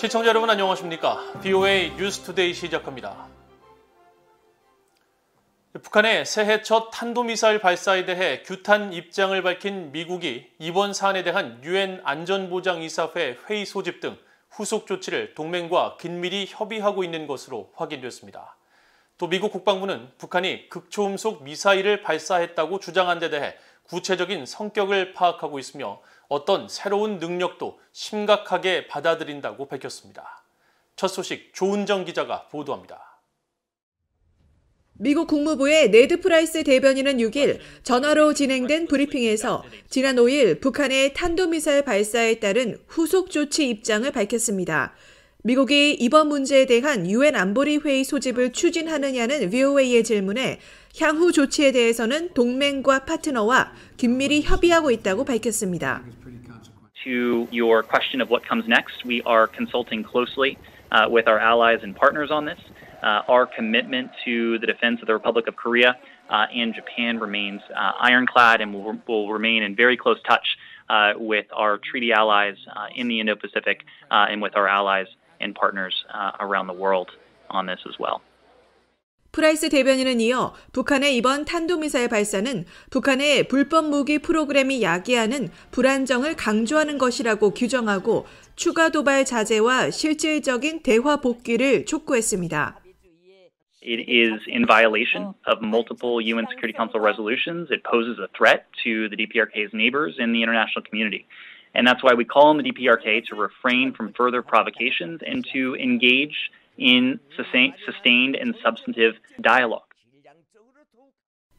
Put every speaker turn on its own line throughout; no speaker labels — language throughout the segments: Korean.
시청자 여러분 안녕하십니까? VOA 뉴스투데이 시작합니다. 북한의 새해 첫 탄도미사일 발사에 대해 규탄 입장을 밝힌 미국이 이번 사안에 대한 유엔 안전보장이사회 회의 소집 등 후속 조치를 동맹과 긴밀히 협의하고 있는 것으로 확인됐습니다. 또 미국 국방부는 북한이 극초음속 미사일을 발사했다고 주장한 데 대해 구체적인 성격을 파악하고 있으며 어떤 새로운 능력도 심각하게 받아들인다고 밝혔습니다. 첫 소식 조은정 기자가 보도합니다.
미국 국무부의 네드 프라이스 대변인은 6일 전화로 진행된 브리핑에서 지난 5일 북한의 탄도미사일 발사에 따른 후속 조치 입장을 밝혔습니다. 미국이 이번 문제에 대한 유엔 안보리 회의 소집을 추진하느냐는 VOA의 질문에 향후 조치에 대해서는 동맹과 파트너와 긴밀히 협의하고 있다고 밝혔습니다.
To your question of what comes next, we are consulting closely with our allies and partners on this. Our commitment to the defense of the Republic of Korea and Japan remains ironclad and will remain in very close touch with our treaty allies in the Indo-Pacific and with our allies and partners around the world on this as well.
프라이스 대변인은 이어 북한의 이번 탄도미사일 발사는 북한의 불법 무기 프로그램이 야기하는 불안정을 강조하는 것이라고 규정하고 추가 도발 자제와 실질적인 대화 복귀를 촉구했습니다.
It is in violation of multiple UN Security Council resolutions. It poses a threat to the DPRK's neighbors and the international community. And that's why we call on the DPRK to refrain from further provocations and to engage in sustained and substantive dialogue.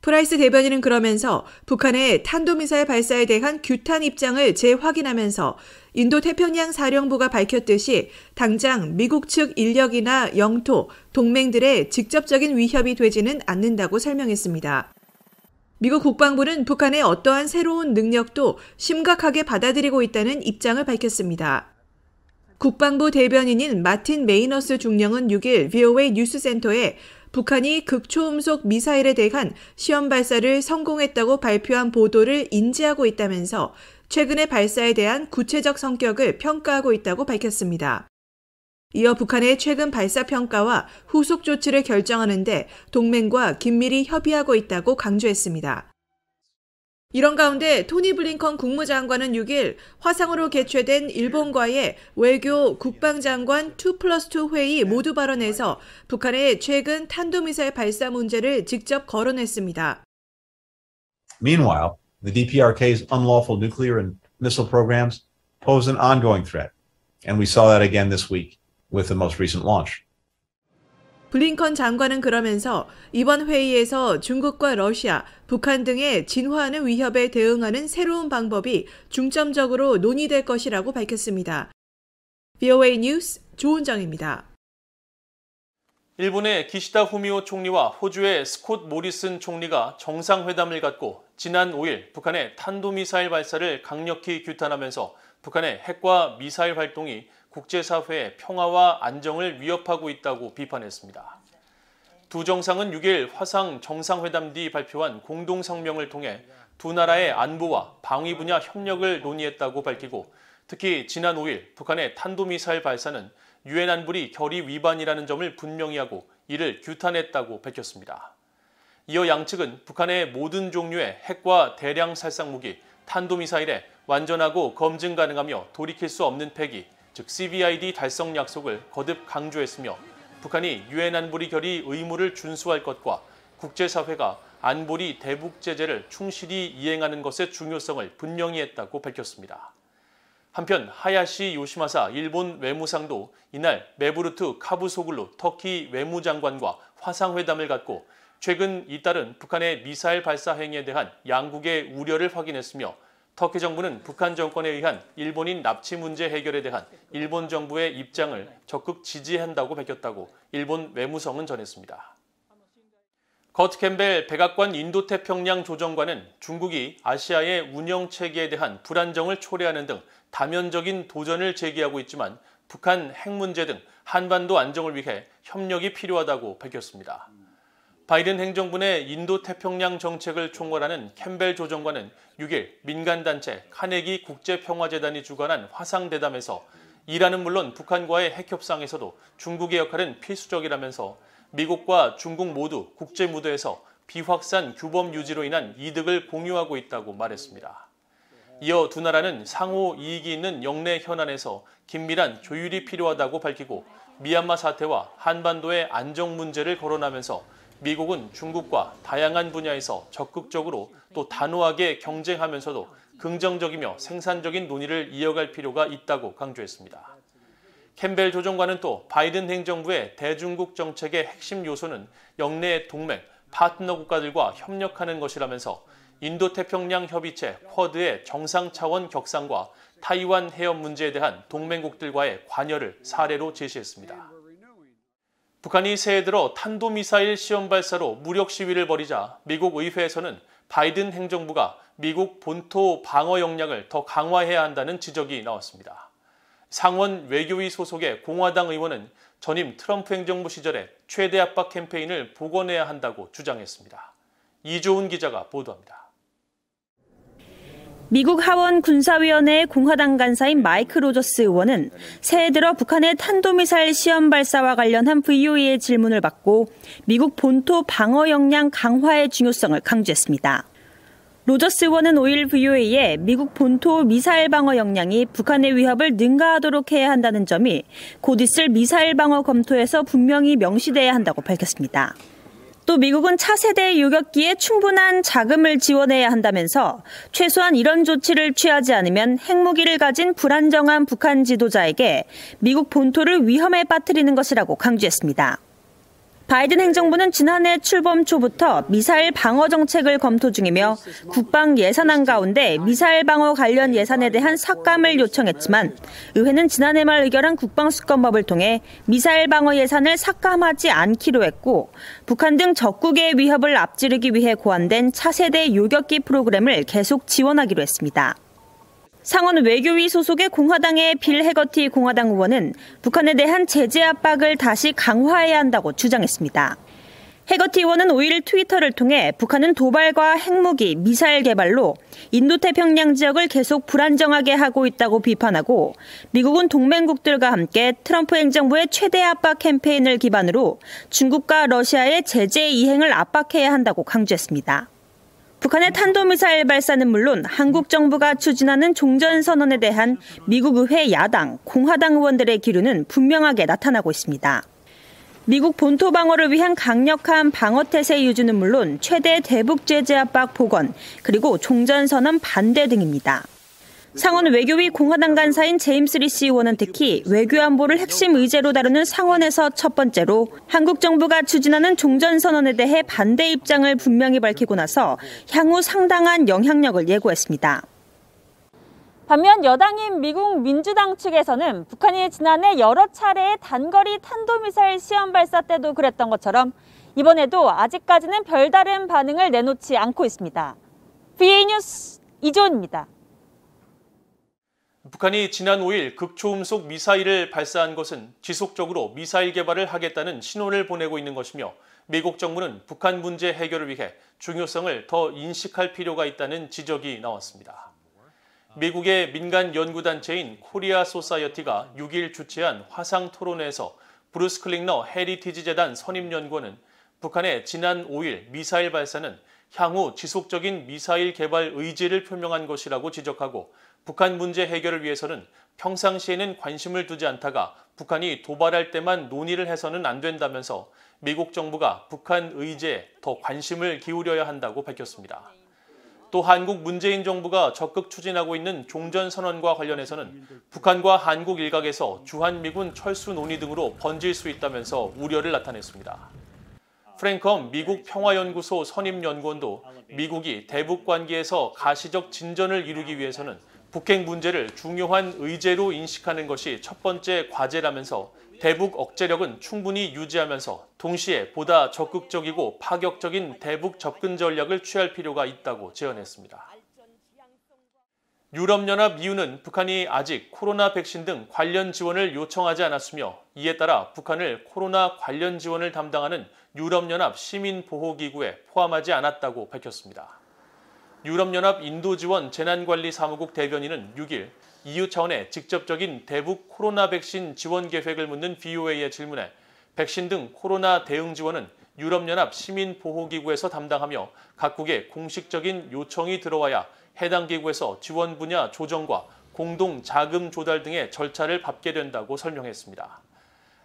프라이스 대변인은 그러면서 북한의 탄도미사일 발사에 대한 규탄 입장을 재확인하면서 인도태평양 사령부가 밝혔듯이 당장 미국 측 인력이나 영토, 동맹들의 직접적인 위협이 되지는 않는다고 설명했습니다. 미국 국방부는 북한의 어떠한 새로운 능력도 심각하게 받아들이고 있다는 입장을 밝혔습니다. 국방부 대변인인 마틴 메이너스 중령은 6일 VOA 뉴스센터에 북한이 극초음속 미사일에 대한 시험 발사를 성공했다고 발표한 보도를 인지하고 있다면서 최근의 발사에 대한 구체적 성격을 평가하고 있다고 밝혔습니다. 이어 북한의 최근 발사 평가와 후속 조치를 결정하는데 동맹과 긴밀히 협의하고 있다고 강조했습니다. 이런 가운데 토니 블링컨 국무장관은 6일 화상으로 개최된 일본과의 외교 국방장관 2+2 회의 모두 발언에서 북한의 최근 탄도미사일 발사 문제를 직접 거론했습니다.
Meanwhile, the DPRK's unlawful nuclear and missile programs pose an ongoing threat, and we saw that again this week with the most recent launch.
블링컨 장관은 그러면서 이번 회의에서 중국과 러시아, 북한 등의 진화하는 위협에 대응하는 새로운 방법이 중점적으로 논의될 것이라고 밝혔습니다. VOA 뉴스 조은정입니다.
일본의 기시다 후미오 총리와 호주의 스콧 모리슨 총리가 정상회담을 갖고 지난 5일 북한의 탄도미사일 발사를 강력히 규탄하면서 북한의 핵과 미사일 활동이 국제사회의 평화와 안정을 위협하고 있다고 비판했습니다. 두 정상은 6일 화상 정상회담 뒤 발표한 공동성명을 통해 두 나라의 안보와 방위 분야 협력을 논의했다고 밝히고 특히 지난 5일 북한의 탄도미사일 발사는 유엔 안보리 결의 위반이라는 점을 분명히 하고 이를 규탄했다고 밝혔습니다. 이어 양측은 북한의 모든 종류의 핵과 대량 살상 무기, 탄도미사일에 완전하고 검증 가능하며 돌이킬 수 없는 폐기, 즉 CVID 달성 약속을 거듭 강조했으며 북한이 유엔 안보리 결의 의무를 준수할 것과 국제사회가 안보리 대북 제재를 충실히 이행하는 것의 중요성을 분명히 했다고 밝혔습니다. 한편 하야시 요시마사 일본 외무상도 이날 메부르트 카부소글루 터키 외무장관과 화상회담을 갖고 최근 잇따른 북한의 미사일 발사 행위에 대한 양국의 우려를 확인했으며 터키 정부는 북한 정권에 의한 일본인 납치 문제 해결에 대한 일본 정부의 입장을 적극 지지한다고 밝혔다고 일본 외무성은 전했습니다. 커트 캠벨 백악관 인도태평양 조정관은 중국이 아시아의 운영체계에 대한 불안정을 초래하는 등 다면적인 도전을 제기하고 있지만 북한 핵 문제 등 한반도 안정을 위해 협력이 필요하다고 밝혔습니다. 바이든 행정부 내 인도태평양 정책을 총괄하는 캠벨 조정관은 6일 민간단체 카네기 국제평화재단이 주관한 화상대담에서 이란은 물론 북한과의 핵 협상에서도 중국의 역할은 필수적이라면서 미국과 중국 모두 국제 무대에서 비확산 규범 유지로 인한 이득을 공유하고 있다고 말했습니다. 이어 두 나라는 상호 이익이 있는 영내 현안에서 긴밀한 조율이 필요하다고 밝히고 미얀마 사태와 한반도의 안정 문제를 거론하면서 미국은 중국과 다양한 분야에서 적극적으로 또 단호하게 경쟁하면서도 긍정적이며 생산적인 논의를 이어갈 필요가 있다고 강조했습니다. 캠벨 조정관은 또 바이든 행정부의 대중국 정책의 핵심 요소는 영내의 동맹, 파트너 국가들과 협력하는 것이라면서 인도태평양 협의체 쿼드의 정상 차원 격상과 타이완 해협 문제에 대한 동맹국들과의 관여를 사례로 제시했습니다. 북한이 새해 들어 탄도미사일 시험 발사로 무력 시위를 벌이자 미국 의회에서는 바이든 행정부가 미국 본토 방어 역량을 더 강화해야 한다는 지적이 나왔습니다. 상원 외교위 소속의 공화당 의원은 전임 트럼프 행정부 시절에 최대 압박 캠페인을 복원해야 한다고 주장했습니다. 이조은 기자가 보도합니다.
미국 하원 군사위원회의 공화당 간사인 마이크 로저스 의원은 새해 들어 북한의 탄도미사일 시험 발사와 관련한 VOA의 질문을 받고 미국 본토 방어 역량 강화의 중요성을 강조했습니다. 로저스 의원은 5일 VOA에 미국 본토 미사일 방어 역량이 북한의 위협을 능가하도록 해야 한다는 점이 곧 있을 미사일 방어 검토에서 분명히 명시돼야 한다고 밝혔습니다. 또 미국은 차세대 요격기에 충분한 자금을 지원해야 한다면서 최소한 이런 조치를 취하지 않으면 핵무기를 가진 불안정한 북한 지도자에게 미국 본토를 위험에 빠뜨리는 것이라고 강조했습니다. 바이든 행정부는 지난해 출범 초부터 미사일 방어 정책을 검토 중이며 국방 예산안 가운데 미사일 방어 관련 예산에 대한 삭감을 요청했지만 의회는 지난해 말 의결한 국방수권법을 통해 미사일 방어 예산을 삭감하지 않기로 했고 북한 등 적국의 위협을 앞지르기 위해 고안된 차세대 요격기 프로그램을 계속 지원하기로 했습니다. 상원 외교위 소속의 공화당의 빌 해거티 공화당 의원은 북한에 대한 제재 압박을 다시 강화해야 한다고 주장했습니다. 해거티 의원은 5일 트위터를 통해 북한은 도발과 핵무기, 미사일 개발로 인도태평양 지역을 계속 불안정하게 하고 있다고 비판하고 미국은 동맹국들과 함께 트럼프 행정부의 최대 압박 캠페인을 기반으로 중국과 러시아의 제재 이행을 압박해야 한다고 강조했습니다. 북한의 탄도미사일 발사는 물론 한국 정부가 추진하는 종전선언에 대한 미국 의회 야당, 공화당 의원들의 기류는 분명하게 나타나고 있습니다. 미국 본토 방어를 위한 강력한 방어태세 유지는 물론 최대 대북 제재 압박 복원, 그리고 종전선언 반대 등입니다. 상원 외교위 공화당 간사인 제임스 리시 의원은 특히 외교안보를 핵심 의제로 다루는 상원에서 첫 번째로 한국 정부가 추진하는 종전선언에 대해 반대 입장을 분명히 밝히고 나서 향후 상당한 영향력을 예고했습니다.
반면 여당인 미국 민주당 측에서는 북한이 지난해 여러 차례의 단거리 탄도미사일 시험 발사 때도 그랬던 것처럼 이번에도 아직까지는 별다른 반응을 내놓지 않고 있습니다. VA 뉴스 이조은입니다.
북한이 지난 5일 극초음속 미사일을 발사한 것은 지속적으로 미사일 개발을 하겠다는 신호를 보내고 있는 것이며 미국 정부는 북한 문제 해결을 위해 중요성을 더 인식할 필요가 있다는 지적이 나왔습니다. 미국의 민간 연구단체인 코리아 소사이어티가 6일 주최한 화상 토론회에서 브루스 클링너 헤리티지 재단 선임연구원은 북한의 지난 5일 미사일 발사는 향후 지속적인 미사일 개발 의지를 표명한 것이라고 지적하고 북한 문제 해결을 위해서는 평상시에는 관심을 두지 않다가 북한이 도발할 때만 논의를 해서는 안 된다면서 미국 정부가 북한 의제에 더 관심을 기울여야 한다고 밝혔습니다. 또 한국 문재인 정부가 적극 추진하고 있는 종전선언과 관련해서는 북한과 한국 일각에서 주한미군 철수 논의 등으로 번질 수 있다면서 우려를 나타냈습니다. 프랭컴 미국 평화연구소 선임연구원도 미국이 대북 관계에서 가시적 진전을 이루기 위해서는 북핵 문제를 중요한 의제로 인식하는 것이 첫 번째 과제라면서 대북 억제력은 충분히 유지하면서 동시에 보다 적극적이고 파격적인 대북 접근 전략을 취할 필요가 있다고 제언했습니다. 유럽연합 EU는 북한이 아직 코로나 백신 등 관련 지원을 요청하지 않았으며 이에 따라 북한을 코로나 관련 지원을 담당하는 유럽연합 시민보호기구에 포함하지 않았다고 밝혔습니다. 유럽연합 인도지원 재난관리사무국 대변인은 6일 EU 차원의 직접적인 대북 코로나 백신 지원 계획을 묻는 VOA의 질문에 백신 등 코로나 대응 지원은 유럽연합 시민보호기구에서 담당하며 각국의 공식적인 요청이 들어와야 해당 기구에서 지원 분야 조정과 공동 자금 조달 등의 절차를 밟게 된다고 설명했습니다.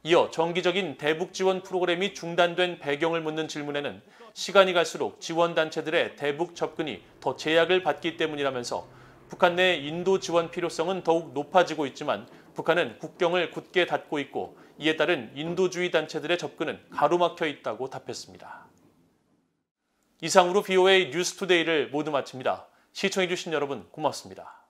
이어 정기적인 대북 지원 프로그램이 중단된 배경을 묻는 질문에는 시간이 갈수록 지원단체들의 대북 접근이 더 제약을 받기 때문이라면서 북한 내 인도 지원 필요성은 더욱 높아지고 있지만 북한은 국경을 굳게 닫고 있고 이에 따른 인도주의 단체들의 접근은 가로막혀 있다고 답했습니다. 이상으로 VOA 뉴스투데이를 모두 마칩니다. 시청해주신 여러분 고맙습니다.